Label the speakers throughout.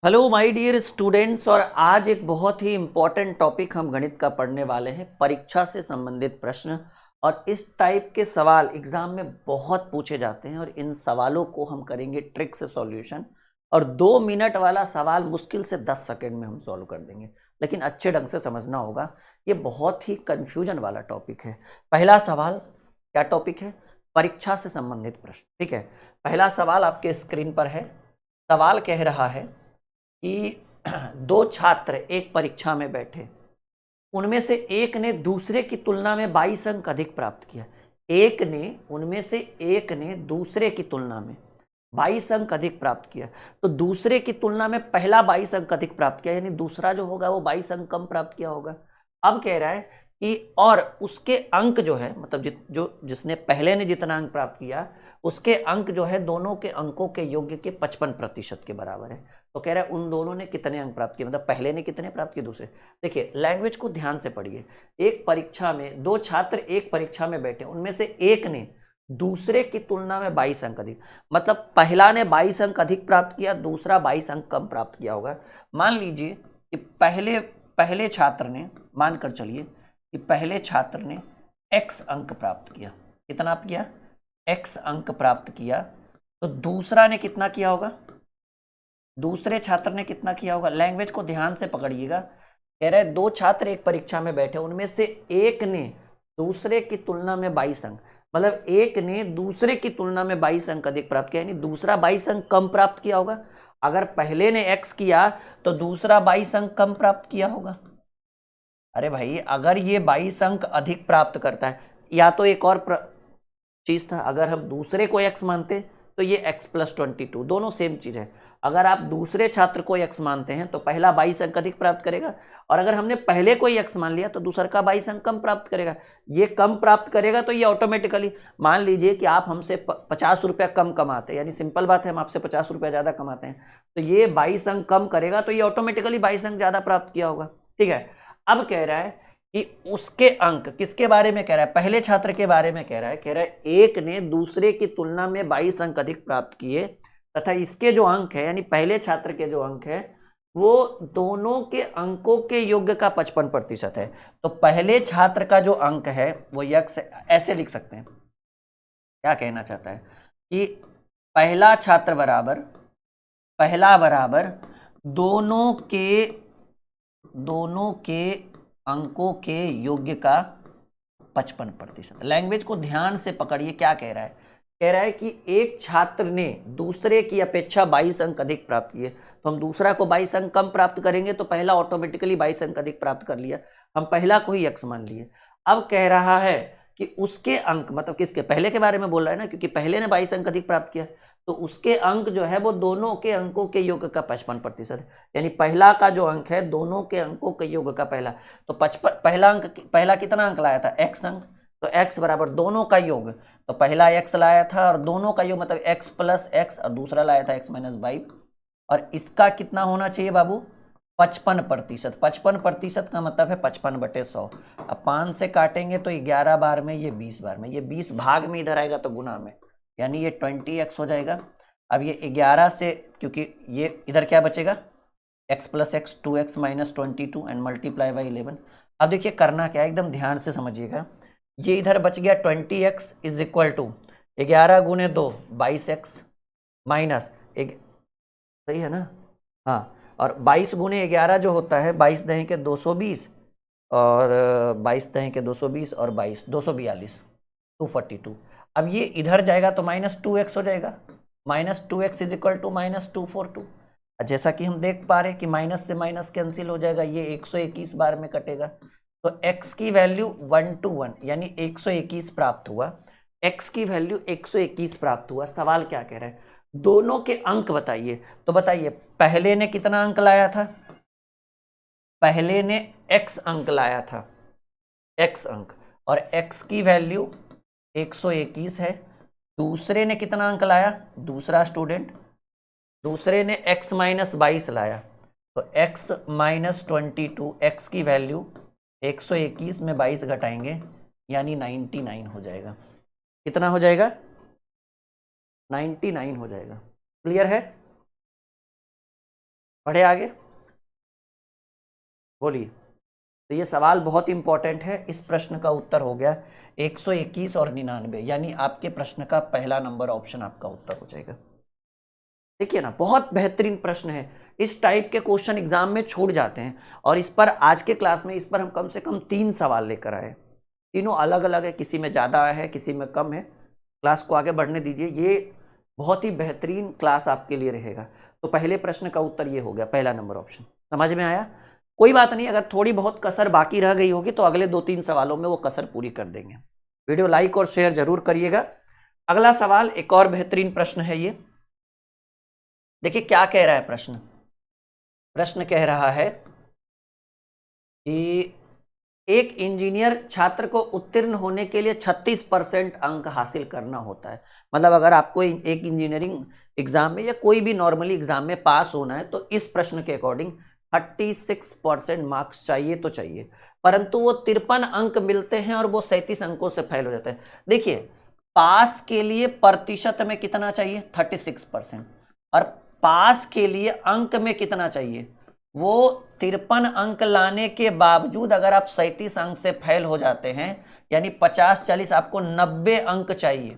Speaker 1: Hello my dear students. और आज एक बहुत ही इम्पोर्टेंट टॉपिक हम गणित का पढ़ने वाले हैं, परीक्षा से संबंधित प्रश्न। और इस टाइप के सवाल एग्जाम में बहुत पूछे जाते हैं और इन सवालों को हम करेंगे ट्रिक से सॉल्यूशन। और 2 मिनट वाला सवाल मुश्किल से 10 सेकेंड में हम सॉल्व कर देंगे, लेकिन अच्छे ढंग से समझना होगा। ये बहुत ही कंफ्यूजन वाला टॉपिक है। पहला सवाल, क्या टॉपिक है? परीक्षा से संबंधित प्रश्न। ठीक है, पहला सवाल आपके स्क्रीन पर है। सवाल कह रहा है कि दो छात्र एक परीक्षा में बैठे, उनमें से एक ने दूसरे की तुलना में 22 अंक अधिक प्राप्त किया। उनमें से एक ने दूसरे की तुलना में 22 अंक अधिक प्राप्त किया। तो दूसरे की तुलना में पहला 22 अंक अधिक प्राप्त किया, यानी दूसरा जो होगा वो 22 अंक कम प्राप्त किया होगा। अब कह रहा है कि और उसके अंक जो है, मतलब जिसने पहले ने जितना अंक प्राप्त किया, उसके अंक जो है दोनों के अंकों के योग्य के 55% के बराबर है। तो कह रहा है उन दोनों ने कितने अंक प्राप्त किए, मतलब पहले ने कितने प्राप्त किए, दूसरे। देखिए, लैंग्वेज को ध्यान से पढ़िए। एक परीक्षा में दो छात्र एक परीक्षा में बैठे, उनमें से एक ने दूसरे की तुलना में 22 अंक अधिक, मतलब पहला ने 22 अंक अधिक प्राप्त किया, दूसरा 22 अंक कम प्राप्त किया होगा। मान लीजिए कि पहले पहले छात्र ने, मानकर चलिए कि पहले छात्र ने x अंक प्राप्त किया। कितना किया? x अंक प्राप्त किया। तो दूसरा ने कितना किया होगा? दूसरे छात्र ने कितना किया होगा? लैंग्वेज को ध्यान से पकड़िएगा। कह रहा है दो छात्र एक परीक्षा में बैठे, उनमें से एक ने दूसरे की तुलना में 22 अंक, मतलब एक ने दूसरे की तुलना में 22 अंक अधिक प्राप्त किया, यानी दूसरा 22 अंक कम प्राप्त किया होगा। अगर पहले ने x किया तो दूसरा 22 अंक कम प्राप्त किया होगा। अरे भाई, अगर ये 22 अंक अधिक प्राप्त करता है, या तो एक और चीज था, अगर हम दूसरे को x मानते तो ये x+22, दोनों सेम चीज है। अगर आप दूसरे छात्र को x मानते हैं तो पहला 22 अंक अधिक प्राप्त करेगा, और अगर हमने पहले को x मान लिया तो दूसरा का 22 अंक कम प्राप्त करेगा। ये कम प्राप्त करेगा तो ये ऑटोमेटिकली, मान लीजिए कि आप हमसे 50 रुपया कम कमाते हैं, यानी सिंपल बात है, हम आपसे 50 रुपया ज्यादा कमाते हैं, तो ये 22 अंक कम करेगा तो ये ऑटोमेटिकली 22 अंक ज्यादा प्राप्त किया होगा। ठीक है, अब कह रहा है कि उसके अंक, किसके बारे में कह रहा है? पहले छात्र के बारे में कह रहा है। कह रहा है एक ने दूसरे की तुलना में 22 अंक अधिक प्राप्त किए, तथा इसके जो अंक है, यानी पहले छात्र के जो अंक है, वो दोनों के अंकों के योग का 55% है। तो पहले छात्र का जो अंक है वो यक्स, ऐसे लिख सकते हैं। क्या कहना चाहता है कि पहला छात्र बराबर, पहला बराबर दोनों के अंकों के योग्य का 55%। लैंग्वेज को ध्यान से पकड़िए। क्या कह रहा है? कह रहा है कि एक छात्र ने दूसरे की अपेक्षा 22 अंक अधिक प्राप्त किए, तो हम दूसरा को 22 अंक कम प्राप्त करेंगे तो पहला ऑटोमेटिकली 22 अंक अधिक प्राप्त कर लिया, हम पहला को ही x मान लिए। अब कह रहा है कि उसके अंक, मतलब किसके? पहले के बारे में बोल रहा है ना, क्योंकि पहले ने 22 अंक अधिक प्राप्त किया, तो उसके अंक जो है वो दोनों के अंकों के योग का 55% है। यानी पहला का जो अंक है दोनों के अंकों के योग का पहला, तो 55, पहला कितना अंक लाया था? x अंक। तो x बराबर दोनों का योग, तो पहला x लाया था और दोनों का योग मतलब x+x, और दूसरा लाया था x-5, और इसका कितना होना चाहिए बाबू? 55%। 55% का मतलब है 55/100। अब 5 से काटेंगे तो 11 बार में, ये 20 बार में, ये 20 भाग में इधर आएगा तो गुना में, यानी ये 20x हो जाएगा। अब ये 11 से, क्योंकि ये इधर क्या बचेगा? x+x, 2x-22 and multiply by 11। अब देखिए करना क्या है, एकदम ध्यान से समझिएगा। ये इधर बच गया 20x इज इक्वल टू 11 गुने 2 22x माइनस एक, सही है ना? हाँ, और 22 गुने 11 जो होता है 22 दहें के 220, और 22 दहें के 220 और 22 242, 242। अब ये इधर जाएगा तो -2x हो जाएगा। -2x is equal to -242। जैसा कि हम देख पा रहे हैं कि माइनस से माइनस कैंसिल हो जाएगा, ये 121 बार में कटेगा, तो x की वैल्यू 1 to 1 यानी 121 प्राप्त हुआ। x की वैल्यू 121 प्राप्त हुआ। सवाल क्या कह रहा है? दोनों के अंक बताइए। तो बताइए, पहले ने कितना अंक लाया था? पहले ने x अंक लाया था, x अंक, और x की वैल्यू 121 है। दूसरे ने कितना अंक लाया? दूसरा स्टूडेंट, दूसरे ने x-22 लाया, तो x-22, x की वैल्यू 121 में 22 घटाएंगे यानी 99 हो जाएगा। कितना हो जाएगा? 99 हो जाएगा। क्लियर है? पढ़े आगे, बोलिए। तो ये सवाल बहुत इंपॉर्टेंट है। इस प्रश्न का उत्तर हो गया 121 और 99, यानी आपके प्रश्न का पहला नंबर ऑप्शन आपका उत्तर हो जाएगा। देखिए ना, बहुत बेहतरीन प्रश्न है। इस टाइप के क्वेश्चन एग्जाम में छूट जाते हैं, और इस पर आज के क्लास में इस पर हम कम से कम 3 सवाल लेकर आए। तीनों अलग अलग है, किसी में ज़्यादा है, किसी में कम है। क्लास को आगे बढ़ने दीजिए, ये बहुत ही बेहतरीन क्लास आपके लिए रहेगा। तो पहले प्रश्न का उत्तर ये हो गया, पहला नंबर ऑप्शन। समझ में आया? कोई बात नहीं, अगर थोड़ी बहुत कसर बाकी रह गई होगी तो अगले 2-3 सवालों में वो कसर पूरी कर देंगे। वीडियो लाइक और शेयर जरूर करिएगा। अगला सवाल एक और बेहतरीन प्रश्न है ये। देखिए क्या कह रहा है प्रश्न। प्रश्न कह रहा है कि एक इंजीनियर छात्र को उत्तीर्ण होने के लिए 36% अंक हासिल करना होता है। मतलब अगर आपको एक इंजीनियरिंग एग्जाम में या कोई भी नॉर्मली एग्जाम में पास होना है तो इस प्रश्न के अकॉर्डिंग 36% मार्क्स चाहिए तो चाहिए, परंतु वो 53 अंक मिलते हैं और वो 37 अंकों से फेल हो जाता है। देखिए, पास के लिए प्रतिशत में कितना चाहिए? 36%। और पास के लिए अंक में कितना चाहिए? वो 53 अंक लाने के बावजूद अगर आप 37 अंक से फेल हो जाते हैं, यानी 50-40 आपको 90 अंक चाहिए।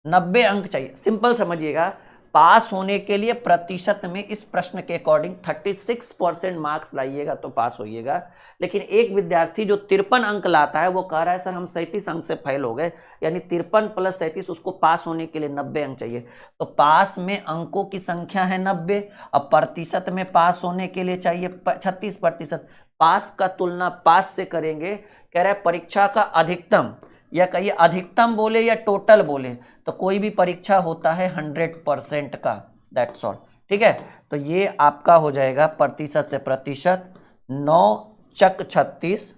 Speaker 1: 90 अंक चाहिए। सिंपल समझिएगा, पास होने के लिए प्रतिशत में इस प्रश्न के अकॉर्डिंग 36% मार्क्स लाइएगा तो पास होइएगा। लेकिन एक विद्यार्थी जो 53 अंक लाता है वो कह रहा है सर हम 37 अंक से फेल हो गए, यानी 53 + 37, उसको पास होने के लिए 90 अंक चाहिए। तो पास में अंकों की संख्या है 90, और प्रतिशत में पास होने के लिए चाहिए 36%। पास का तुलना पास से करेंगे। कह रहा है परीक्षा का अधिकतम, या कहिए अधिकतम बोले या टोटल बोले, तो कोई भी परीक्षा होता है 100% का, दैट्स ऑल। ठीक है, तो ये आपका हो जाएगा प्रतिशत से प्रतिशत 9 चक 36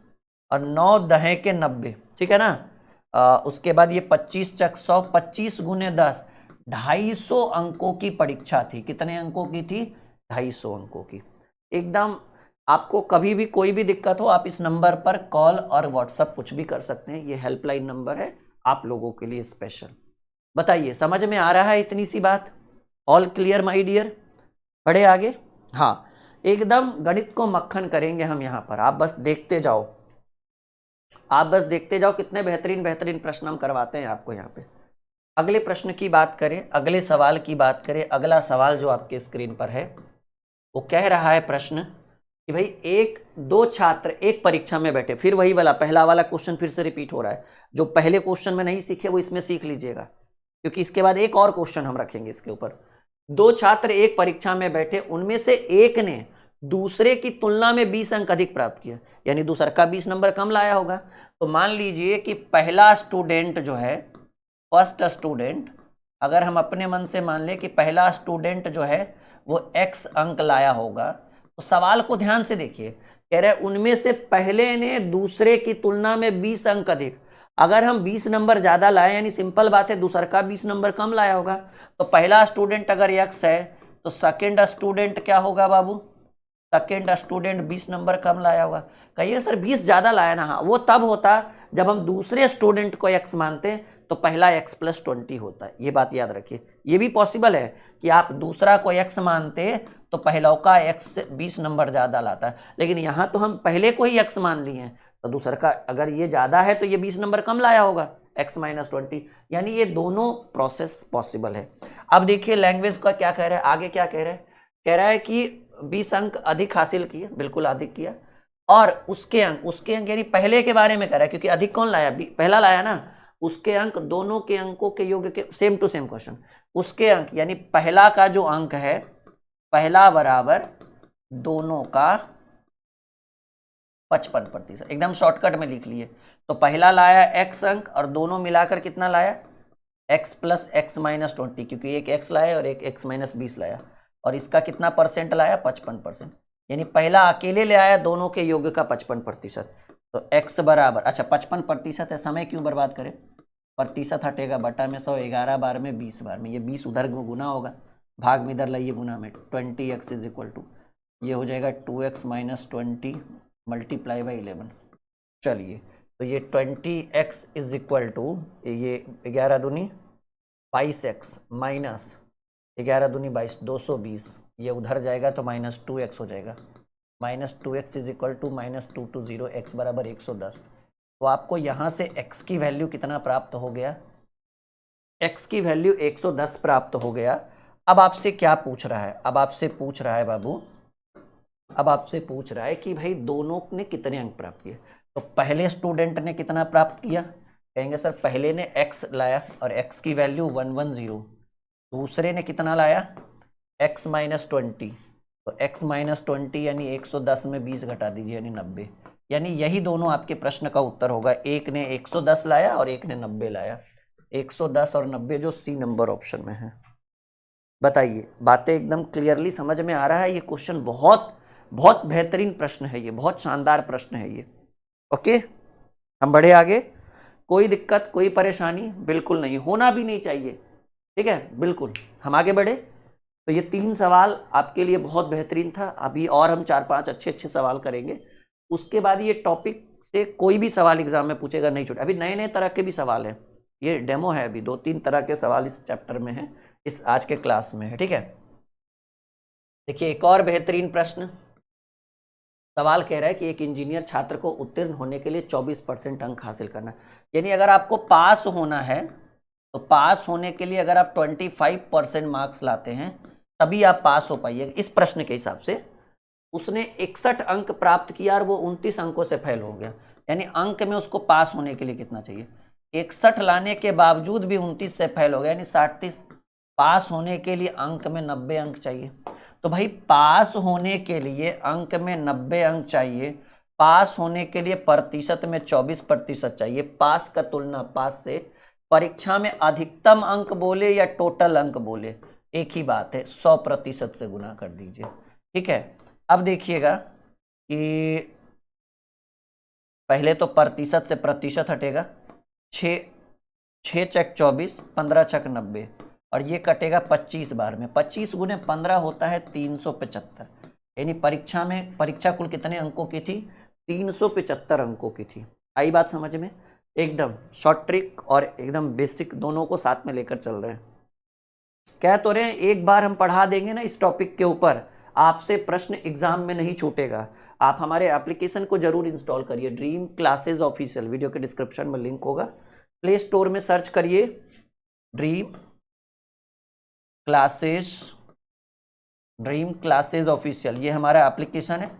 Speaker 1: और 9 दहे के 90। ठीक है ना। उसके बाद ये 25 चक 100, 25 गुने 10, 250 अंकों की परीक्षा थी। कितने अंकों की थी? 250 अंकों की। एकदम आपको कभी भी कोई भी दिक्कत हो आप इस नंबर पर कॉल और व्हाट्सएप कुछ भी कर सकते हैं। ये हेल्पलाइन नंबर है आप लोगों के लिए स्पेशल। बताइए समझ में आ रहा है इतनी सी बात? All clear my dear? बढ़े आगे। हाँ, एकदम गणित को मक्खन करेंगे हम यहाँ पर, आप बस देखते जाओ। आप बस देखते जाओ कितने बेहतरीन बेहतरीन प्रश्न हम करवाते हैं आपको यहाँ पे। अगले प्रश्न की बात करें, अगले सवाल की बात करें। अगला सवाल जो आपके स्क्रीन पर है वो कह रहा है प्रश्न कि भाई एक दो छात्र एक परीक्षा में बैठे। फिर वही वाला पहला वाला क्वेश्चन फिर से रिपीट हो रहा है। जो पहले क्वेश्चन में नहीं सीखे वो इसमें सीख लीजिएगा, क्योंकि इसके बाद एक और क्वेश्चन हम रखेंगे इसके ऊपर। दो छात्र एक परीक्षा में बैठे, उनमें से एक ने दूसरे की तुलना में 20 अंक अधिक प्राप्त किया, यानी दूसरा का 20 नंबर कम लाया होगा। तो मान लीजिए कि पहला स्टूडेंट जो है, फर्स्ट स्टूडेंट, अगर हम अपने मन से मान ले कि पहला स्टूडेंट जो है वो x अंक लाया होगा, तो सवाल को ध्यान से देखिए। कह रहे उनमें से पहले ने दूसरे की तुलना में 20 अंक अधिक। अगर हम 20 नंबर ज्यादा लाए, यानी सिंपल बात है दूसरा का 20 नंबर कम लाया होगा। तो पहला स्टूडेंट अगर x है तो सेकेंड स्टूडेंट क्या होगा बाबू? सेकेंड स्टूडेंट 20 नंबर कम लाया होगा। कहिए सर 20 ज्यादा लाया ना। हाँ, वो तब होता जब हम दूसरे स्टूडेंट को x मानते तो पहला x + 20 होता है। ये बात याद रखिए। ये भी पॉसिबल है कि आप दूसरा को x मानते तो पहला का x 20 नंबर ज्यादा लाता है, लेकिन यहाँ तो हम पहले को ही x मान लिए हैं, तो दूसरा का अगर ये ज्यादा है तो ये 20 नंबर कम लाया होगा, x - 20। यानी ये दोनों प्रोसेस पॉसिबल है। अब देखिए लैंग्वेज का क्या कह रहा है, आगे क्या कह रहा है। कह रहा है कि 20 अंक अधिक हासिल किए, बिल्कुल अधिक किया, और उसके अंक यानी पहले के बारे में कह रहा है, क्योंकि अधिक कौन लाया? पहला लाया ना। उसके अंक दोनों के अंकों के योग के, सेम टू सेम क्वेश्चन। उसके अंक यानी पहला का जो अंक है, पहला बराबर दोनों का 55%। एकदम शॉर्टकट में लिख लिए। तो पहला लाया x अंक और दोनों मिलाकर कितना लाया? x + x - 20, क्योंकि एक x लाया और एक x - 20 लाया, और इसका कितना परसेंट लाया? 55%। यानी पहला अकेले ले आया दोनों के योग का 55%। तो x बराबर, अच्छा 55% है, समय क्यों बर्बाद करें, प्रतिशत हटेगा, बटा में 100, 11 बार में 20 बार में, ये 20 उधर गुना होगा, भाग में इधर लाइए गुना में, 20x = ये हो जाएगा 2x - 20 × 11। चलिए, तो ये 20x = ये 11 दूनी 22x - 11 दूनी 22, 220 ये उधर जाएगा तो -2x हो जाएगा। -2x is equal to -220, x बराबर 110। तो आपको यहाँ से x की वैल्यू कितना प्राप्त हो गया? x की वैल्यू 110 प्राप्त हो गया। अब आपसे क्या पूछ रहा है? अब आपसे पूछ रहा है बाबू, अब आपसे पूछ रहा है कि भाई दोनों ने कितने अंक प्राप्त किए। तो पहले स्टूडेंट ने कितना प्राप्त किया? कहेंगे सर पहले ने x लाया और x की वैल्यू 110। दूसरे ने कितना लाया? x -20। तो x -20 यानी 110 में 20 घटा दीजिए यानी 90। यानी यही दोनों आपके प्रश्न का उत्तर होगा। एक ने 110 लाया और एक ने 90 लाया। 110 और 90 जो सी नंबर ऑप्शन में है। बताइए, बातें एकदम क्लियरली समझ में आ रहा है? ये क्वेश्चन बहुत बहुत बेहतरीन प्रश्न है, ये बहुत शानदार प्रश्न है ये। ओके, हम बढ़े आगे। कोई दिक्कत, कोई परेशानी बिल्कुल नहीं, होना भी नहीं चाहिए। ठीक है, बिल्कुल। हम आगे बढ़े। तो ये 3 सवाल आपके लिए बहुत बेहतरीन था। अभी और हम 4-5 अच्छे अच्छे सवाल करेंगे। उसके बाद ये टॉपिक से कोई भी सवाल एग्जाम में पूछेगा नहीं छूटे। अभी नए नए तरह के भी सवाल हैं, ये डेमो है, अभी 2-3 तरह के सवाल इस चैप्टर में है, इस आज के क्लास में है। ठीक है, देखिए एक और बेहतरीन प्रश्न। सवाल कह रहा है कि एक इंजीनियर छात्र को उत्तीर्ण होने के लिए 24% अंक हासिल करना। यानी अगर आपको पास होना है तो पास होने के लिए अगर आप 25% मार्क्स लाते हैं तभी आप पास हो पाइए। इस प्रश्न के हिसाब से उसने 61 अंक प्राप्त किया और वो 29 अंकों से फेल हो गया। यानी अंक में उसको पास होने के लिए कितना चाहिए? 61 लाने के बावजूद भी 29 से फेल हो गया, यानी 60। पास होने के लिए अंक में 90 अंक चाहिए। तो भाई पास होने के लिए अंक में 90 अंक चाहिए। पास होने के लिए प्रतिशत में 24% चाहिए। पास का तुलना पास से, परीक्षा में अधिकतम अंक बोले या टोटल अंक बोले एक ही बात है, 100% से गुना कर दीजिए। ठीक है, अब देखिएगा कि पहले तो प्रतिशत से प्रतिशत हटेगा, 6 चक 24, 15 चक 90, और ये कटेगा 25 बार में। 25 गुने 15 होता है 375। यानी परीक्षा कुल कितने अंकों की थी? 375 अंकों की थी। आई बात समझ में? एकदम शॉर्ट ट्रिक और एकदम बेसिक दोनों को साथ में लेकर चल रहे हैं। कह तो रहे हैं एक बार हम पढ़ा देंगे ना इस टॉपिक के ऊपर, आपसे प्रश्न एग्जाम में नहीं छूटेगा। आप हमारे एप्लीकेशन को जरूर इंस्टॉल करिए, ड्रीम क्लासेज ऑफिशियल, वीडियो के डिस्क्रिप्शन में लिंक होगा। प्ले स्टोर में सर्च करिए ड्रीम क्लासेज ऑफिशियल, ये हमारा एप्लीकेशन है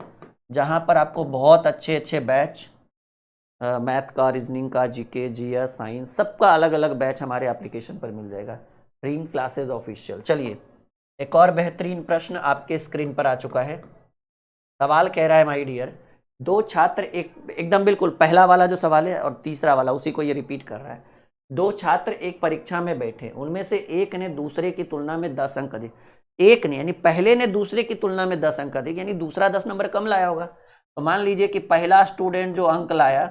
Speaker 1: जहां पर आपको बहुत अच्छे अच्छे बैच, मैथ का, रीजनिंग का, जीके, जीएस, साइंस, सबका अलग अलग बैच हमारे एप्लीकेशन पर मिल जाएगा, ड्रीम क्लासेज ऑफिशियल। चलिए एक और बेहतरीन प्रश्न आपके स्क्रीन पर आ चुका है। सवाल कह रहा है माय डियर, दो छात्र एकदम बिल्कुल पहला वाला जो सवाल है और तीसरा वाला उसी को ये रिपीट कर रहा है। दो छात्र एक परीक्षा में बैठे, उनमें से एक ने दूसरे की तुलना में 10 अंक अधिक, एक ने यानी पहले ने दूसरे की तुलना में 10 अंक अधिक, यानी दूसरा 10 नंबर कम लाया होगा। तो मान लीजिए कि पहला स्टूडेंट जो अंक लाया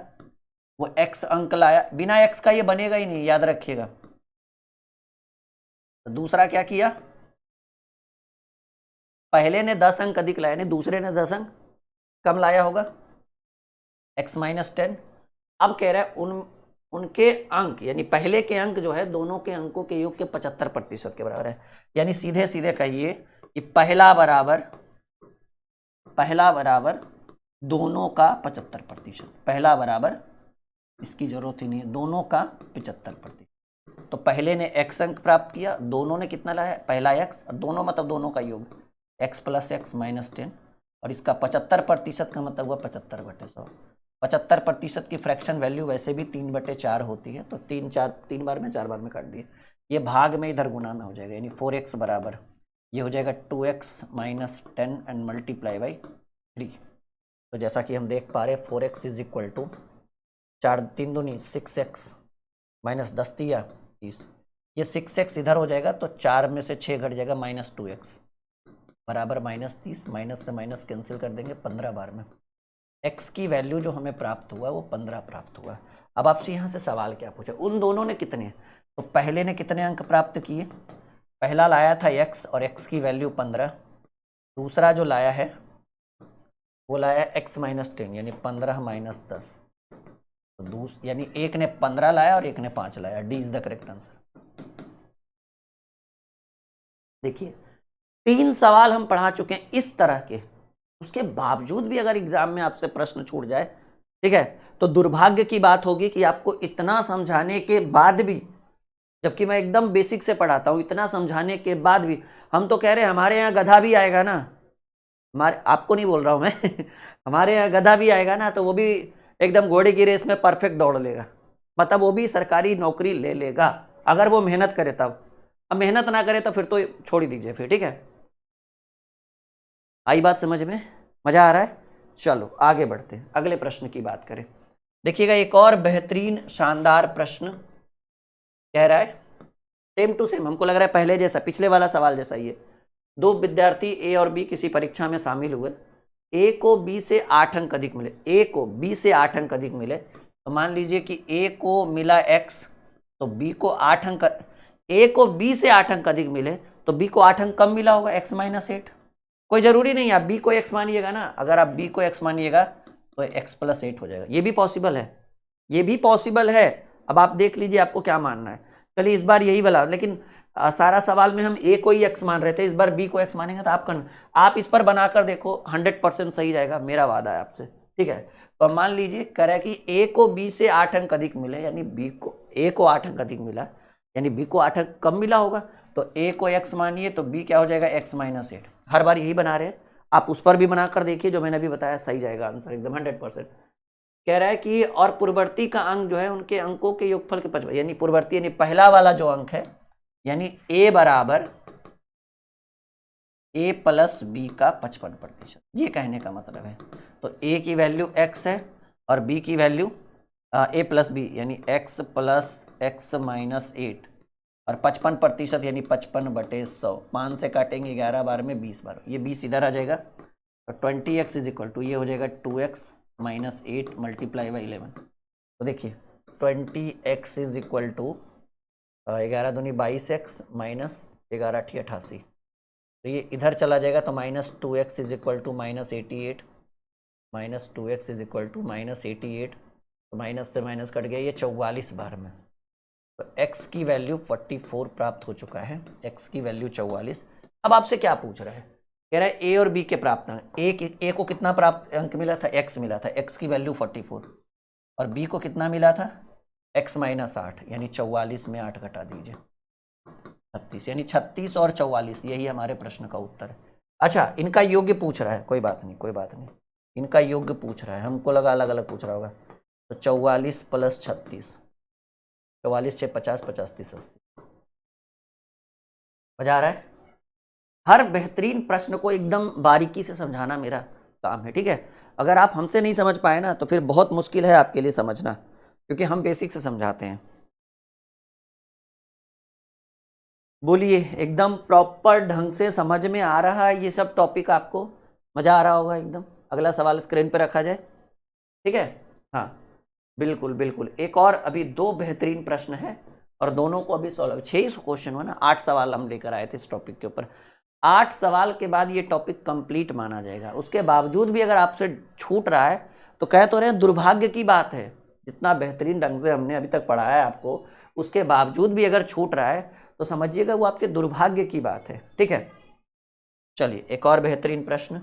Speaker 1: वो x अंक लाया, बिना x का ये बनेगा ही नहीं, याद रखिएगा। तो दूसरा क्या किया? पहले ने 10 अंक अधिक लाया, दूसरे ने 10 अंक कम लाया होगा, x -10। अब कह रहा है उनके अंक यानी पहले के अंक जो है दोनों के अंकों के योग के 75% के बराबर है। यानी सीधे सीधे कहिए कि पहला बराबर दोनों का 75%। पहला बराबर, इसकी जरूरत ही नहीं है, दोनों का 75%। तो पहले ने x अंक प्राप्त किया, दोनों ने कितना लाया? पहला x, और दोनों मतलब दोनों का योग, x + x -10, और इसका 75% का मतलब हुआ 75/100। 75% की फ्रैक्शन वैल्यू वैसे भी 3/4 होती है, तो 3 बार में 4 बार में काट दिए, ये भाग में इधर गुना में हो जाएगा, यानी 4x बराबर ये हो जाएगा 2x -10 एंड मल्टीप्लाई बाई 3। तो जैसा कि हम देख पा रहे हैं 4x इज इक्वल टू 4 3 दूनी 6x -10 दिया 30, ये 6x इधर हो जाएगा तो 4 में से 6 घट जाएगा -2x बराबर -30, माइनस से माइनस कैंसिल कर देंगे 15 बार में। x की वैल्यू जो हमें प्राप्त हुआ वो 15 प्राप्त हुआ। अब आपसे यहाँ से सवाल क्या पूछा, उन दोनों ने कितने, तो पहले ने कितने अंक प्राप्त किए? पहला लाया था x और x की वैल्यू 15, दूसरा जो लाया है वो लाया x -10 यानी 15 - 10, तो यानी एक ने 15 लाया और एक ने 5 लाया। D is the correct answer. देखिए 3 सवाल हम पढ़ा चुके हैं इस तरह के, उसके बावजूद भी अगर एग्जाम में आपसे प्रश्न छूट जाए, ठीक है, तो दुर्भाग्य की बात होगी कि आपको इतना समझाने के बाद भी, जबकि मैं एकदम बेसिक से पढ़ाता हूं, इतना समझाने के बाद भी हम तो कह रहे हैं हमारे यहाँ गधा भी आएगा ना, हमारे, आपको नहीं बोल रहा हूं मैं हमारे यहाँ गधा भी आएगा ना, तो वो भी एकदम घोड़े की रेस में परफेक्ट दौड़ लेगा, मतलब वो भी सरकारी नौकरी ले लेगा अगर वो मेहनत करे तब। अब मेहनत ना करे तो फिर तो छोड़ ही दीजिए फिर, ठीक है। आई बात समझ में, मजा आ रहा है? चलो आगे बढ़ते हैं, अगले प्रश्न की बात करें। देखिएगा एक और बेहतरीन शानदार प्रश्न कह रहा है, सेम टू सेम, हमको लग रहा है पहले जैसा, पिछले वाला सवाल जैसा ही है। दो विद्यार्थी ए और बी किसी परीक्षा में शामिल हुए, ए को बी से 8 अंक अधिक मिले, ए को बी से 8 अंक अधिक मिले, तो मान लीजिए कि ए को मिला एक्स, तो बी को 8 अंक, ए को बी से 8 अंक अधिक मिले तो बी को 8 अंक कम मिला होगा, एक्स माइनस 8। कोई जरूरी नहीं आप बी को एक्स मानिएगा ना, अगर आप बी को एक्स मानिएगा तो एक्स प्लस 8 हो जाएगा, ये भी पॉसिबल है, ये भी पॉसिबल है। अब आप देख लीजिए आपको क्या मानना है। चलिए इस बार यही वाला, लेकिन सारा सवाल में हम ए को ही एक्स मान रहे थे, इस बार बी को एक्स मानेंगे तो आप इस पर बनाकर देखो 100% सही जाएगा, मेरा वादा है आपसे, ठीक है। तो अब मान लीजिए कह रहा है कि ए को बी से 8 अंक अधिक मिले, यानी बी को, ए को 8 अंक अधिक मिला, यानी बी को 8 अंक कम मिला होगा, तो ए को एक्स मानिए तो बी क्या हो जाएगा, एक्स माइनस 8। हर बार यही बना रहे हैं, आप उस पर भी बनाकर देखिए, जो मैंने अभी बताया सही जाएगा आंसर एकदम 100%। कह रहा है कि और पूर्ववर्ती का अंक जो है उनके अंकों के योगफल के 55, यानी पूर्ववर्ती यानी पहला वाला जो अंक है, यानी ए बराबर ए प्लस बी का 55%, ये कहने का मतलब है। तो ए की वैल्यू एक्स है और बी की वैल्यू ए प्लस बी यानी एक्स प्लस एक्स माइनस 8, और 55% यानी 55/100, 5 से काटेंगे 11 बार में 20 बार, ये 20 इधर आ जाएगा, तो 20x इज इक्वल टू ये हो जाएगा 2x माइनस 8 मल्टीप्लाई बाई 11। तो देखिए 20x इज इक्वल टू 11 दूनी 22x माइनस 11 अठी 88, तो ये इधर चला जाएगा, तो -2x is equal to -88, -2x is equal to -88, तो माइनस से माइनस कट गया, ये 44 बार में, तो x की वैल्यू 44 प्राप्त हो चुका है, x की वैल्यू 44। अब आपसे क्या पूछ रहा है, कह रहा है ए और बी के प्राप्त अंक, ए को कितना प्राप्त अंक मिला था, x मिला था, x की वैल्यू 44, और b को कितना मिला था, x माइनस 8, यानी 44 में 8 घटा दीजिए, 36, यानी 36 और 44, यही हमारे प्रश्न का उत्तर है। अच्छा इनका योग्य पूछ रहा है, कोई बात नहीं कोई बात नहीं, इनका योग्य पूछ रहा है, हमको लगा अलग अलग पूछ रहा होगा, तो 44 प्लस 36, 44 6 50, 50 30 80, मजा आ रहा है? हर बेहतरीन प्रश्न को एकदम बारीकी से समझाना मेरा काम है, ठीक है। अगर आप हमसे नहीं समझ पाए ना तो फिर बहुत मुश्किल है आपके लिए समझना, क्योंकि हम बेसिक से समझाते हैं। बोलिए एकदम प्रॉपर ढंग से समझ में आ रहा है ये सब टॉपिक आपको, मजा आ रहा होगा एकदम। अगला सवाल स्क्रीन पर रखा जाए, ठीक है। हाँ बिल्कुल बिल्कुल, एक और अभी 2 बेहतरीन प्रश्न है और दोनों को अभी सॉल्व, 6 क्वेश्चन हुआ ना, 8 सवाल हम लेकर आए थे इस टॉपिक के ऊपर, 8 सवाल के बाद ये टॉपिक कंप्लीट माना जाएगा। उसके बावजूद भी अगर आपसे छूट रहा है तो कह तो रहे हैं दुर्भाग्य की बात है, जितना बेहतरीन ढंग से हमने अभी तक पढ़ाया है आपको, उसके बावजूद भी अगर छूट रहा है तो समझिएगा वो आपके दुर्भाग्य की बात है, ठीक है। चलिए एक और बेहतरीन प्रश्न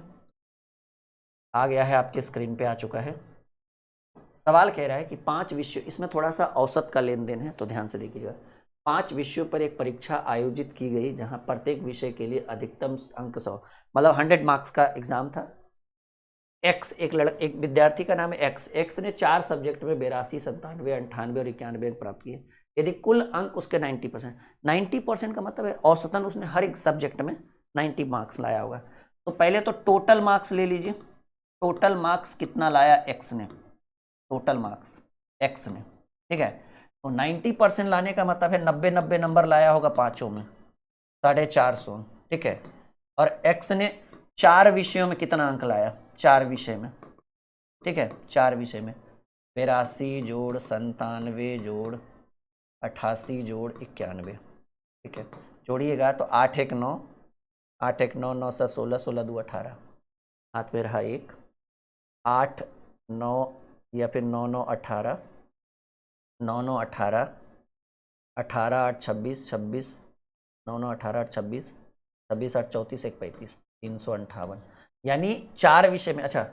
Speaker 1: आ गया है, आपके स्क्रीन पे आ चुका है। सवाल कह रहा है कि 5 विषय, इसमें थोड़ा सा औसत का लेन देन है तो ध्यान से देखिएगा। 5 विषयों पर एक परीक्षा आयोजित की गई जहां प्रत्येक विषय के लिए अधिकतम अंक 100, मतलब 100 मार्क्स का एग्जाम था। एक्स एक विद्यार्थी का नाम है एक्स ने 4 सब्जेक्ट में 82 97 98 और 91 अंक प्राप्त किए। यदि कुल अंक उसके 90%, 90% का मतलब है औसतन उसने हर एक सब्जेक्ट में 90 मार्क्स लाया होगा। तो पहले तो टोटल मार्क्स ले लीजिए, टोटल मार्क्स कितना लाया एक्स ने, टोटल मार्क्स एक्स ने, ठीक है। तो 90% लाने का मतलब है 90 नंबर लाया होगा पांचों में, 450, ठीक है। और एक्स ने 4 विषयों में कितना अंक लाया, 4 विषय में, ठीक है, 4 विषय में 82 जोड़ 97 जोड़ 88 जोड़ 91, ठीक है। जोड़िएगा तो 8 1 9, 8 1 9, 9 7 16, 16 2 18, हाथ में रहा 1, 8 9 या फिर 9 9 18, 9 9 18, 18 8 26, 26 9 9 18 8 26, 26 8 34 1 35 358, यानी 4 विषय में। अच्छा,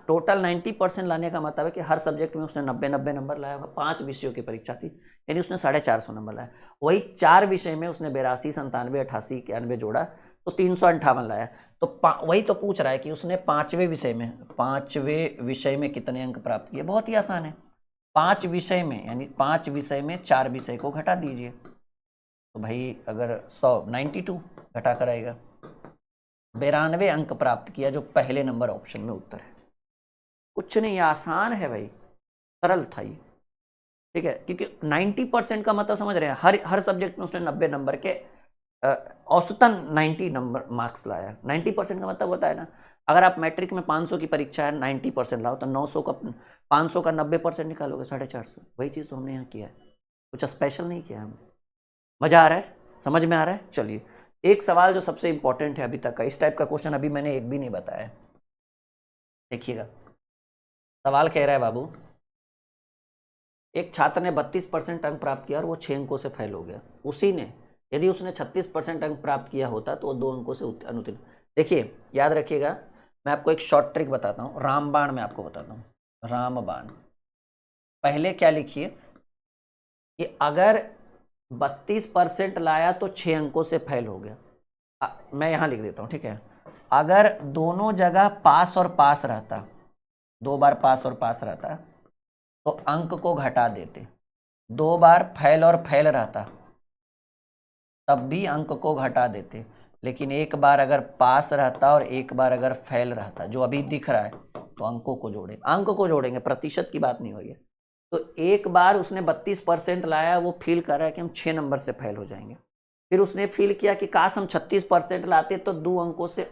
Speaker 1: टोटल 90% लाने का मतलब है कि हर सब्जेक्ट में उसने 90 नंबर लाया होगा। 5 विषयों की परीक्षा थी, यानी उसने 450 नंबर लाया। वही 4 विषय में उसने 82 97 88 91 जोड़ा तो 358 लाया। तो वही तो पूछ रहा है कि उसने 5वें विषय में कितने अंक प्राप्त किए। बहुत ही आसान है, 5 विषय में, यानी 5 विषय में 4 विषय को घटा दीजिए। तो भाई अगर 92 घटा कर आएगा, 92 अंक प्राप्त किया, जो पहले नंबर ऑप्शन में उत्तर है। कुछ नहीं, आसान है भाई, सरल था ये, ठीक है। क्योंकि 90% का मतलब समझ रहे हैं, हर सब्जेक्ट में उसने 90 नंबर के औसतन 90 नंबर मार्क्स लाया। 90% का मतलब होता है ना, अगर आप मैट्रिक में 500 की परीक्षा है, 90% लाओ तो 900 का 500 का 90% निकालोगे 450। वही चीज़ तो हमने यहाँ किया है, कुछ स्पेशल नहीं किया हमने। मजा आ रहा है, समझ में आ रहा है। चलिए, एक सवाल जो सबसे इंपॉर्टेंट है अभी तक का, इस टाइप का क्वेश्चन अभी मैंने एक भी नहीं बताया। देखिएगा, सवाल कह रहा है बाबू, एक छात्र ने 32% अंक प्राप्त किया और वो 6 अंकों से फेल हो गया। उसी ने, यदि उसने 36% अंक प्राप्त किया होता तो वो 2 अंकों से अनुत्तीर्ण। देखिए, याद रखिएगा, मैं आपको एक शॉर्ट ट्रिक बताता हूँ, रामबाण में आपको बताता हूँ। रामबाण, पहले क्या लिखिए कि अगर 32% लाया तो 6 अंकों से फेल हो गया। मैं यहाँ लिख देता हूँ, ठीक है। अगर दोनों जगह पास और पास रहता, 2 बार पास और पास रहता, तो अंक को घटा देते। 2 बार फैल और फैल रहता, तब भी अंक को घटा देते। लेकिन एक बार अगर पास रहता और एक बार अगर फैल रहता, जो अभी दिख रहा है, तो अंकों को जोड़ेंगे, प्रतिशत की बात नहीं हो रही है। तो एक बार उसने 32% लाया, वो फील कर रहा है कि हम 6 नंबर से फेल हो जाएंगे। फिर उसने फील किया कि काश हम 36% लाते तो 2 अंकों से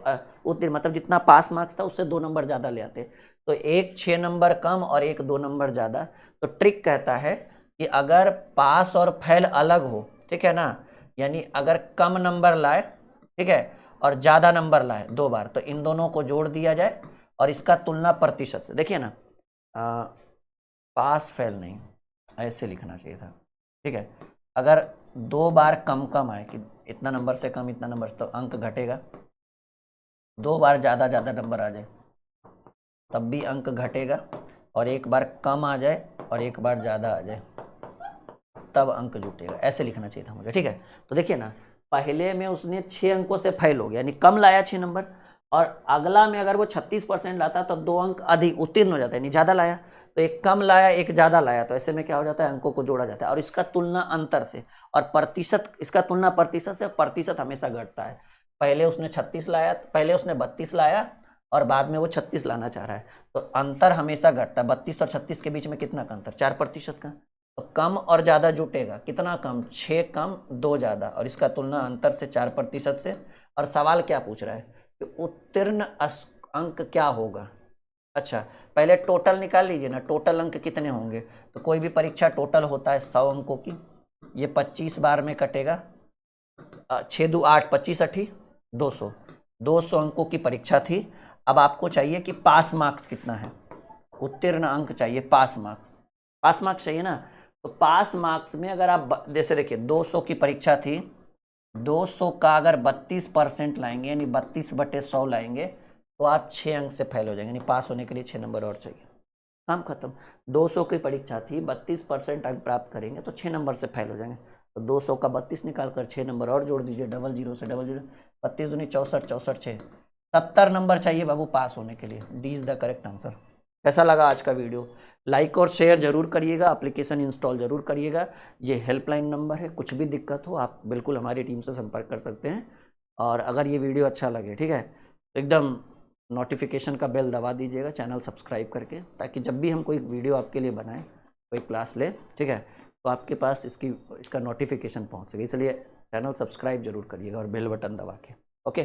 Speaker 1: उत्तीर्ण, मतलब जितना पास मार्क्स था उससे 2 नंबर ज़्यादा ले आते। तो एक 6 नंबर कम और एक 2 नंबर ज़्यादा। तो ट्रिक कहता है कि अगर पास और फेल अलग हो, ठीक है ना, यानी अगर कम नंबर लाए, ठीक है, और ज़्यादा नंबर लाए 2 बार, तो इन दोनों को जोड़ दिया जाए और इसका तुलना प्रतिशत से। देखिए ना, पास फेल नहीं, ऐसे लिखना चाहिए था, ठीक है। अगर 2 बार कम कम आए कि इतना नंबर से कम इतना नंबर, तो अंक घटेगा। 2 बार ज़्यादा नंबर आ जाए तब भी अंक घटेगा, और एक बार कम आ जाए और एक बार ज़्यादा आ जाए तब अंक जुटेगा। ऐसे लिखना चाहिए था मुझे, ठीक है। तो देखिए ना, पहले में उसने 6 अंकों से फेल हो गया, यानी कम लाया 6 नंबर, और अगला में अगर वो 36% लाता तो 2 अंक अधिक उत्तीर्ण हो जाता है, यानी ज़्यादा लाया। तो एक कम लाया एक ज़्यादा लाया, तो ऐसे में क्या हो जाता है, अंकों को जोड़ा जाता है। और इसका तुलना अंतर से और प्रतिशत, इसका तुलना प्रतिशत से, प्रतिशत हमेशा घटता है। पहले उसने 36 लाया, पहले उसने 32 लाया और बाद में वो 36 लाना चाह रहा है, तो अंतर हमेशा घटता है। 32 और 36 के बीच में कितना का अंतर, 4% का। तो कम और ज़्यादा जुटेगा, कितना कम, 6 कम 2 ज़्यादा, और इसका तुलना अंतर से 4% से। और सवाल क्या पूछ रहा है कि उत्तीर्ण अंक क्या होगा। अच्छा, पहले टोटल निकाल लीजिए ना, टोटल अंक कितने होंगे। तो कोई भी परीक्षा टोटल होता है 100 अंकों की, ये 25 बार में कटेगा, 6 2 8 25 8 200, 200 अंकों की परीक्षा थी। अब आपको चाहिए कि पास मार्क्स कितना है, उत्तीर्ण अंक चाहिए, पास मार्क्स चाहिए ना। तो पास मार्क्स में अगर आप जैसे देखिए 200 की परीक्षा थी, 200 का अगर 32% लाएंगे, यानी 32/100 लाएंगे, तो आप 6 अंक से फेल हो जाएंगे, यानी पास होने के लिए 6 नंबर और चाहिए। काम खत्म। 200 की परीक्षा थी, 32% अंक प्राप्त करेंगे तो 6 नंबर से फेल हो जाएंगे। तो 200 का 32 निकाल कर 6 नंबर और जोड़ दीजिए, 00 से 00, 32 दूनी 64, 64 6, 70 नंबर चाहिए बाबू पास होने के लिए। D is the correct answer. कैसा लगा आज का वीडियो? लाइक और शेयर जरूर करिएगा, एप्लीकेशन इंस्टॉल जरूर करिएगा। ये हेल्पलाइन नंबर है, कुछ भी दिक्कत हो आप बिल्कुल हमारी टीम से संपर्क कर सकते हैं। और अगर ये वीडियो अच्छा लगे, ठीक है, तो एकदम नोटिफिकेशन का बेल दबा दीजिएगा, चैनल सब्सक्राइब करके, ताकि जब भी हम कोई वीडियो आपके लिए बनाएं, कोई क्लास ले, ठीक है, तो आपके पास इसका नोटिफिकेशन पहुंच सके। इसलिए चैनल सब्सक्राइब जरूर करिएगा और बेल बटन दबा के। ओके।